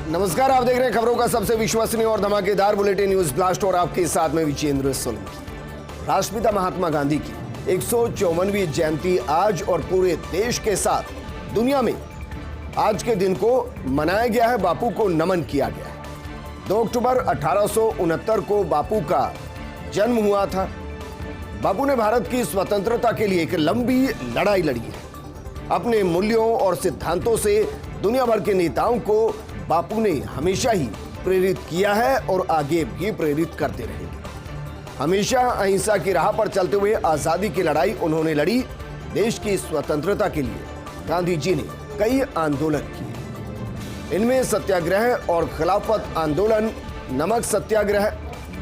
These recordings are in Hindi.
नमस्कार, आप देख रहे हैं खबरों का सबसे विश्वसनीय और धमाकेदार बुलेटिन न्यूज ब्लास्ट और आपके साथ में विजेंद्र सोलंकी। राष्ट्रपिता महात्मा गांधी की 154वीं जयंती आज और पूरे देश के साथ दुनिया में आज के दिन को मनाया गया है। बापू को नमन किया गया है। 2 अक्टूबर 1869 को बापू का जन्म हुआ था। बापू ने भारत की स्वतंत्रता के लिए एक लंबी लड़ाई लड़ी है। अपने मूल्यों और सिद्धांतों से दुनिया भर के नेताओं को बापू ने हमेशा ही प्रेरित किया है और आगे भी प्रेरित करते रहेंगे। हमेशा अहिंसा की राह पर चलते हुए आजादी की लड़ाई उन्होंने लड़ी। देश की स्वतंत्रता के लिए गांधी जी ने कई आंदोलन किए। इनमें सत्याग्रह और खिलाफत आंदोलन, नमक सत्याग्रह,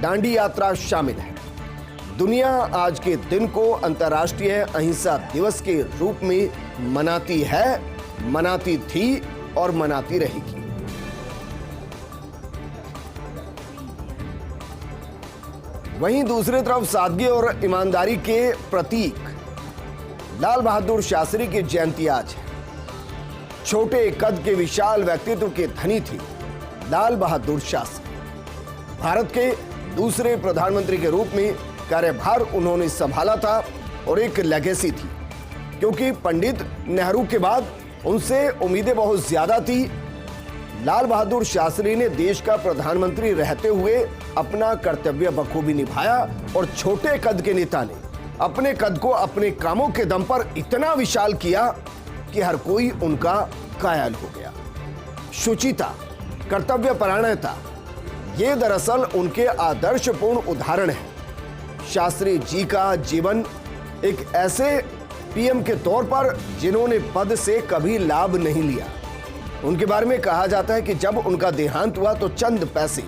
दांडी यात्रा शामिल है। दुनिया आज के दिन को अंतर्राष्ट्रीय अहिंसा दिवस के रूप में मनाती है, मनाती थी और मनाती रहेगी। वहीं दूसरी तरफ सादगी और ईमानदारी के प्रतीक लाल बहादुर शास्त्री की जयंती आज है। छोटे कद के विशाल व्यक्तित्व के धनी थे लाल बहादुर शास्त्री। भारत के दूसरे प्रधानमंत्री के रूप में कार्यभार उन्होंने संभाला था और एक लेगेसी थी, क्योंकि पंडित नेहरू के बाद उनसे उम्मीदें बहुत ज्यादा थी। लाल बहादुर शास्त्री ने देश का प्रधानमंत्री रहते हुए अपना कर्तव्य बखूबी निभाया और छोटे कद के नेता ने अपने कद को अपने कामों के दम पर इतना विशाल किया कि हर कोई उनका कायल हो गया। शुचिता, कर्तव्य परायणता, ये दरअसल उनके आदर्शपूर्ण उदाहरण है। शास्त्री जी का जीवन एक ऐसे पीएम के तौर पर जिन्होंने पद से कभी लाभ नहीं लिया। उनके बारे में कहा जाता है कि जब उनका देहांत हुआ तो चंद पैसे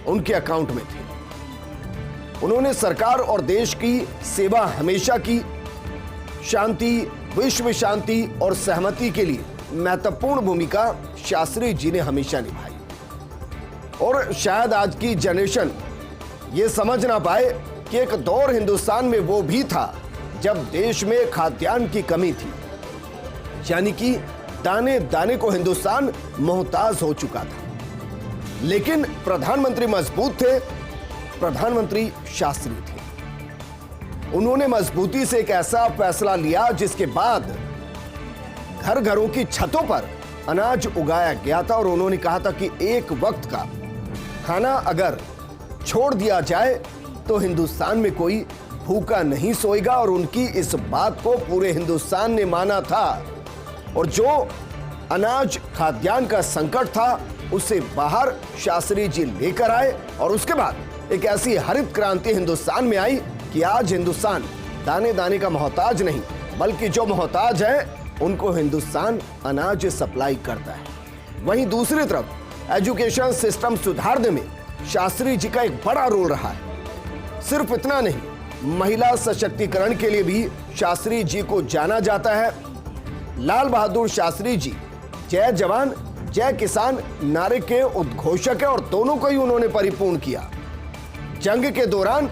उनके अकाउंट में थे। उन्होंने सरकार और देश की सेवा हमेशा की। शांति, विश्व शांति और सहमति के लिए महत्वपूर्ण भूमिका शास्त्री जी ने हमेशा निभाई। और शायद आज की जनरेशन ये समझ ना पाए कि एक दौर हिंदुस्तान में वो भी था जब देश में खाद्यान्न की कमी थी, यानी कि दाने दाने को हिंदुस्तान मोहताज हो चुका था। लेकिन प्रधानमंत्री मजबूत थे, प्रधानमंत्री शास्त्री थे। उन्होंने मजबूती से एक ऐसा फैसला लिया जिसके बाद घर घरों की छतों पर अनाज उगाया गया था और उन्होंने कहा था कि एक वक्त का खाना अगर छोड़ दिया जाए तो हिंदुस्तान में कोई भूखा नहीं सोएगा। और उनकी इस बात को पूरे हिंदुस्तान ने माना था और जो अनाज खाद्यान्न का संकट था उसे बाहर शास्त्री जी लेकर आए और उसके बाद एक ऐसी हरित क्रांति हिंदुस्तान में आई कि आज हिंदुस्तान दाने दाने का मोहताज नहीं, बल्कि जो मोहताज है उनको हिंदुस्तान अनाज सप्लाई करता है। वहीं दूसरी तरफ एजुकेशन सिस्टम सुधारने में शास्त्री जी का एक बड़ा रोल रहा है। सिर्फ इतना नहीं, महिला सशक्तिकरण के लिए भी शास्त्री जी को जाना जाता है। लाल बहादुर शास्त्री जी जय जवान जय किसान नारे के उद्घोषक है और दोनों को ही उन्होंने परिपूर्ण किया। जंग के दौरान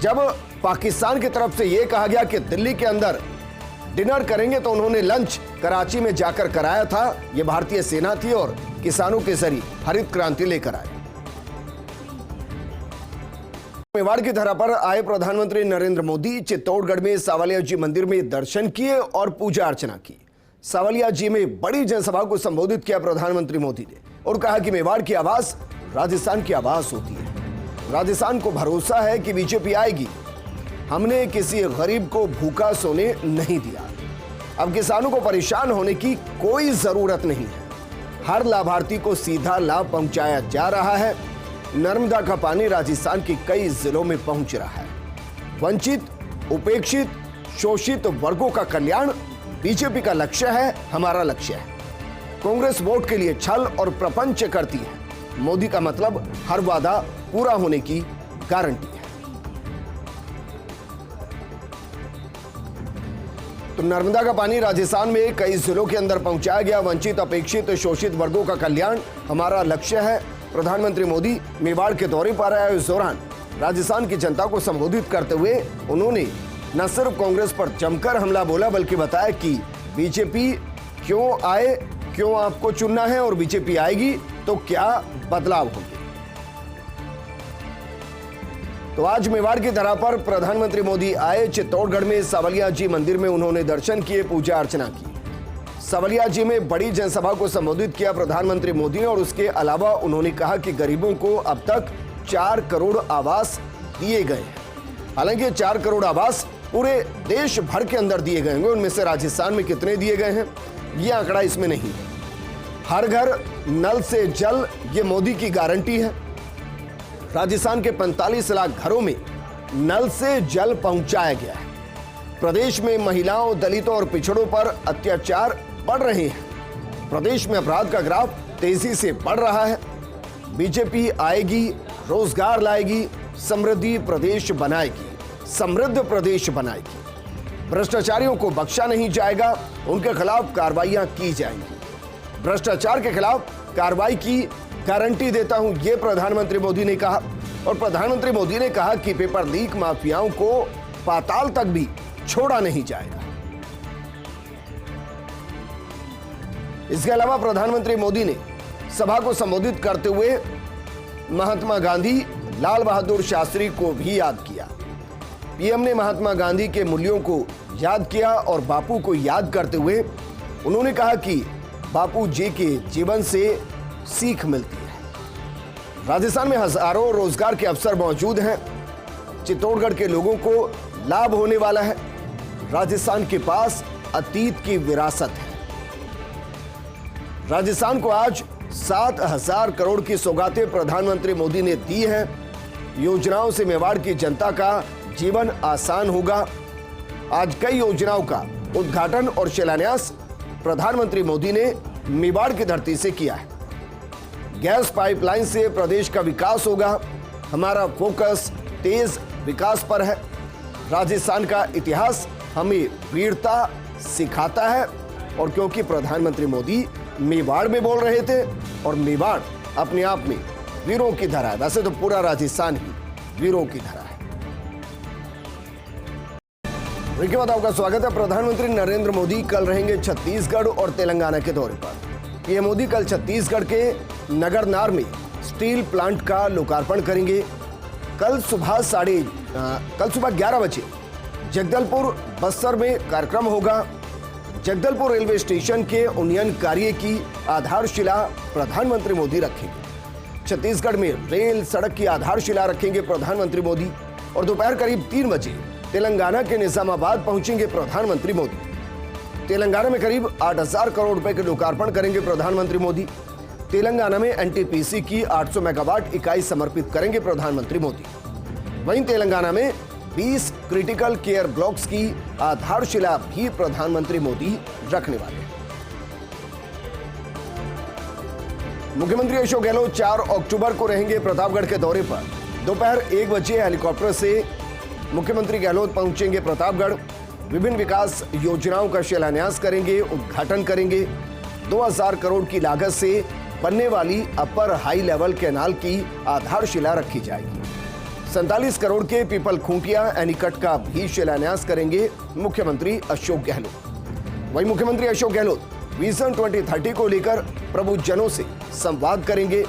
जब पाकिस्तान की तरफ से यह कहा गया कि दिल्ली के अंदर डिनर करेंगे तो उन्होंने लंच कराची में जाकर कराया था। यह भारतीय सेना थी और किसानों के जरिए हरित क्रांति लेकर आए। मेवाड़ की धरा पर आए प्रधानमंत्री नरेंद्र मोदी चित्तौड़गढ़ में सांवलिया जी मंदिर में दर्शन किए और पूजा अर्चना की। सांवलिया जी में बड़ी जनसभा को संबोधित किया प्रधानमंत्री मोदी ने और कहा कि मेवाड़ की आवाज राजस्थान की आवाज होती है। राजस्थान को भरोसा है कि बीजेपी आएगी। हमने किसी गरीब को भूखा सोने नहीं दिया। अब किसानों को परेशान होने की कोई जरूरत नहीं है। हर लाभार्थी को सीधा लाभ पहुंचाया जा रहा है। नर्मदा का पानी राजस्थान के कई जिलों में पहुंच रहा है। वंचित, उपेक्षित, शोषित वर्गों का कल्याण बीजेपी का लक्ष्य है, हमारा लक्ष्य है। कांग्रेस वोट के लिए छल और प्रपंच करती है। मोदी का मतलब हर वादा पूरा होने की गारंटी है। तो नर्मदा का पानी राजस्थान में कई जिलों के अंदर पहुंचाया गया। वंचित, अपेक्षित, शोषित वर्गों का कल्याण हमारा लक्ष्य है। प्रधानमंत्री मोदी मेवाड़ के दौरे पर आए। इस दौरान राजस्थान की जनता को संबोधित करते हुए उन्होंने न सिर्फ कांग्रेस पर जमकर हमला बोला, बल्कि बताया कि बीजेपी क्यों आए, क्यों आपको चुनना है और बीजेपी आएगी तो क्या बदलाव होंगे। तो आज मेवाड़ की धरा पर प्रधानमंत्री मोदी आए। चित्तौड़गढ़ में सांवलिया जी मंदिर में उन्होंने दर्शन किए, पूजा अर्चना की। सांवलिया जी में बड़ी जनसभा को संबोधित किया प्रधानमंत्री मोदी ने और उसके अलावा उन्होंने कहा कि गरीबों को अब तक 4 करोड़ आवास दिए गए हैं। हालांकि 4 करोड़ आवास पूरे देश भर के अंदर दिए गए होंगे, उनमें से राजस्थान में कितने दिए गए हैं यह आंकड़ा इसमें नहीं है। हर घर नल से जल, ये मोदी की गारंटी है। राजस्थान के 45 लाख घरों में नल से जल पहुंचाया गया है। प्रदेश में महिलाओं, दलितों और पिछड़ों पर अत्याचार बढ़ रहे हैं। प्रदेश में अपराध का ग्राफ तेजी से बढ़ रहा है। बीजेपी आएगी, रोजगार लाएगी, समृद्धि प्रदेश बनाएगी, समृद्ध प्रदेश बनाएगी। भ्रष्टाचारियों को बख्शा नहीं जाएगा, उनके खिलाफ कार्रवाइयां की जाएंगी। भ्रष्टाचार के खिलाफ कार्रवाई की गारंटी देता हूं, यह प्रधानमंत्री मोदी ने कहा। और प्रधानमंत्री मोदी ने कहा कि पेपर लीक माफियाओं को पाताल तक भी छोड़ा नहीं जाएगा। इसके अलावा प्रधानमंत्री मोदी ने सभा को संबोधित करते हुए महात्मा गांधी, लाल बहादुर शास्त्री को भी याद किया। पीएम ने महात्मा गांधी के मूल्यों को याद किया और बापू को याद करते हुए उन्होंने कहा कि बापू जी के जीवन से सीख मिलती है। राजस्थान में हजारों रोजगार के अवसर मौजूद हैं। चित्तौड़गढ़ के लोगों को लाभ होने वाला है। राजस्थान के पास अतीत की विरासत है। राजस्थान को आज 7,000 करोड़ की सौगातें प्रधानमंत्री मोदी ने दी हैं। योजनाओं से मेवाड़ की जनता का जीवन आसान होगा। आज कई योजनाओं का उद्घाटन और शिलान्यास प्रधानमंत्री मोदी ने मेवाड़ की धरती से किया है। गैस पाइपलाइन से प्रदेश का विकास होगा। हमारा फोकस तेज विकास पर है। राजस्थान का इतिहास हमें वीरता सिखाता है। और क्योंकि प्रधानमंत्री मोदी मेवाड़ में बोल रहे थे और मेवाड़ अपने आप में वीरों की धरा है, वैसे तो पूरा राजस्थान ही वीरों की धरा है। इसके बाद आपका स्वागत है। प्रधानमंत्री नरेंद्र मोदी कल रहेंगे छत्तीसगढ़ और तेलंगाना के दौरे पर। पीएम मोदी कल छत्तीसगढ़ के नगरनार में स्टील प्लांट का लोकार्पण करेंगे। कल सुबह 11 बजे जगदलपुर बस्तर में कार्यक्रम होगा। जगदलपुर रेलवे स्टेशन के उन्नयन कार्य की आधारशिला प्रधानमंत्री मोदी रखेंगे। छत्तीसगढ़ में रेल सड़क की आधारशिला रखेंगे प्रधानमंत्री मोदी। और दोपहर करीब 3 बजे तेलंगाना के निजामाबाद पहुंचेंगे प्रधानमंत्री मोदी। तेलंगाना में करीब 8,000 करोड़ रुपए के लोकार्पण करेंगे प्रधानमंत्री मोदी। तेलंगाना में एनटीपीसी की 800 मेगावाट इकाई समर्पित करेंगे प्रधानमंत्री मोदी। वहीं तेलंगाना में 20 क्रिटिकल केयर ब्लॉक्स की आधारशिला भी प्रधानमंत्री मोदी रखने वाले हैं। मुख्यमंत्री अशोक गहलोत 4 अक्टूबर को रहेंगे प्रतापगढ़ के दौरे पर। दोपहर 1 बजे हेलीकॉप्टर से मुख्यमंत्री गहलोत पहुंचेंगे प्रतापगढ़। विभिन्न विकास योजनाओं का शिलान्यास करेंगे, उद्घाटन करेंगे। 2000 करोड़ की लागत से बनने वाली अपर हाई लेवल कैनाल की आधारशिला रखी जाएगी। 47 करोड़ के पीपल खूंटिया एनीकट का भी शिलान्यास करेंगे मुख्यमंत्री अशोक गहलोत। वहीं मुख्यमंत्री अशोक गहलोत विजन 2030 को लेकर प्रबुद्धजनों से संवाद करेंगे।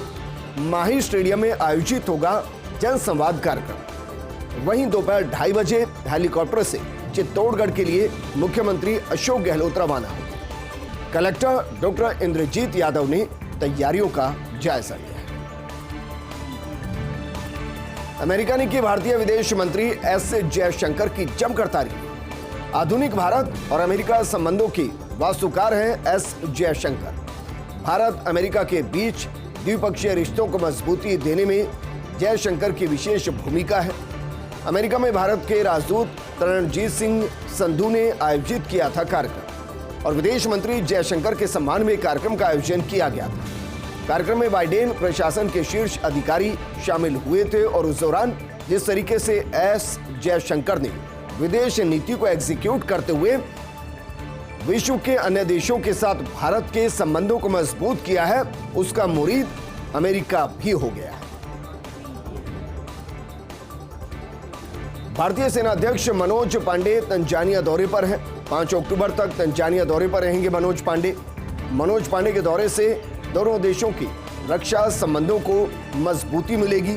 माही स्टेडियम में आयोजित होगा जन संवाद कार्यक्रम। वहीं दोपहर 2:30 बजे हेलीकॉप्टर से चित्तौड़गढ़ के लिए मुख्यमंत्री अशोक गहलोत रवाना होंगे। कलेक्टर डॉक्टर इंद्रजीत यादव ने तैयारियों का जायजा लिया। अमेरिका ने की भारतीय विदेश मंत्री एस जयशंकर की जमकर तारीफ। आधुनिक भारत और अमेरिका संबंधों के वास्तुकार हैं एस जयशंकर। भारत अमेरिका के बीच द्विपक्षीय रिश्तों को मजबूती देने में जयशंकर की विशेष भूमिका है। अमेरिका में भारत के राजदूत रणजीत सिंह संधू ने आयोजित किया था कार्यक्रम और विदेश मंत्री जयशंकर के सम्मान में कार्यक्रम का आयोजन किया गया था। कार्यक्रम में बाइडेन प्रशासन के शीर्ष अधिकारी शामिल हुए थे और उस दौरान जिस तरीके से एस जयशंकर ने विदेश नीति को एग्जीक्यूट करते हुए विश्व के अन्य देशों के साथ भारत के संबंधों को मजबूत किया है, उसका मुरीद अमेरिका भी हो गया है। भारतीय सेना अध्यक्ष मनोज पांडे तंजानिया दौरे पर हैं। 5 अक्टूबर तक तंजानिया दौरे पर रहेंगे मनोज पांडे। मनोज पांडे के दौरे से दोनों देशों की रक्षा संबंधों को मजबूती मिलेगी।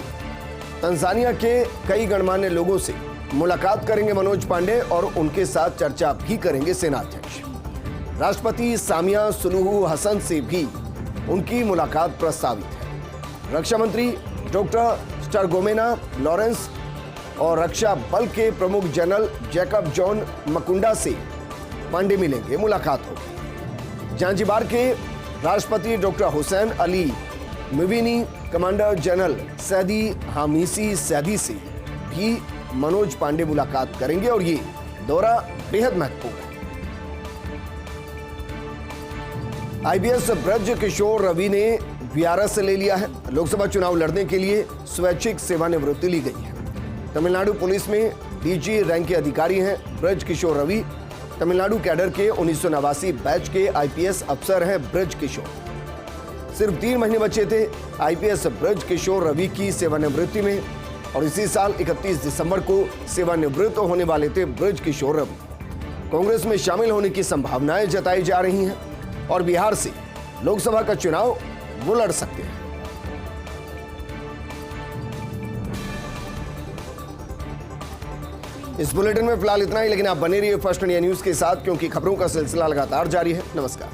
तंजानिया के कई गणमान्य लोगों से मुलाकात करेंगे मनोज पांडे और उनके साथ चर्चा भी करेंगे सेनाध्यक्ष। राष्ट्रपति सामिया सुलूहू हसन से भी उनकी मुलाकात प्रस्तावित है। रक्षा मंत्री डॉक्टर स्टरगोमेना लॉरेंस और रक्षा बल के प्रमुख जनरल जैकब जॉन मकुंडा से पांडे मिलेंगे, मुलाकात होगी। जांजिबार के राष्ट्रपति doctor Hussein Ali Mwinyi commander general Saidi Hamisi Saidi से भी मनोज पांडे मुलाकात करेंगे और ये दौरा बेहद महत्वपूर्ण है। आईपीएस ब्रज किशोर रवि ने वीआरएस से ले लिया है। लोकसभा चुनाव लड़ने के लिए स्वैच्छिक सेवानिवृत्ति ली गई है। तमिलनाडु पुलिस में डीजी रैंक के अधिकारी हैं ब्रज किशोर रवि। तमिलनाडु कैडर के 1989 बैच के आईपीएस अफसर हैं ब्रज किशोर। सिर्फ 3 महीने बचे थे आईपीएस ब्रज किशोर रवि की सेवानिवृत्ति में और इसी साल 31 दिसंबर को सेवानिवृत्त होने वाले थे ब्रज किशोर रवि। कांग्रेस में शामिल होने की संभावनाएं जताई जा रही हैं और बिहार से लोकसभा का चुनाव वो लड़ सकते हैं। इस बुलेटिन में फिलहाल इतना ही, लेकिन आप बने रहिए फर्स्ट इंडिया न्यूज के साथ क्योंकि खबरों का सिलसिला लगातार जारी है। नमस्कार।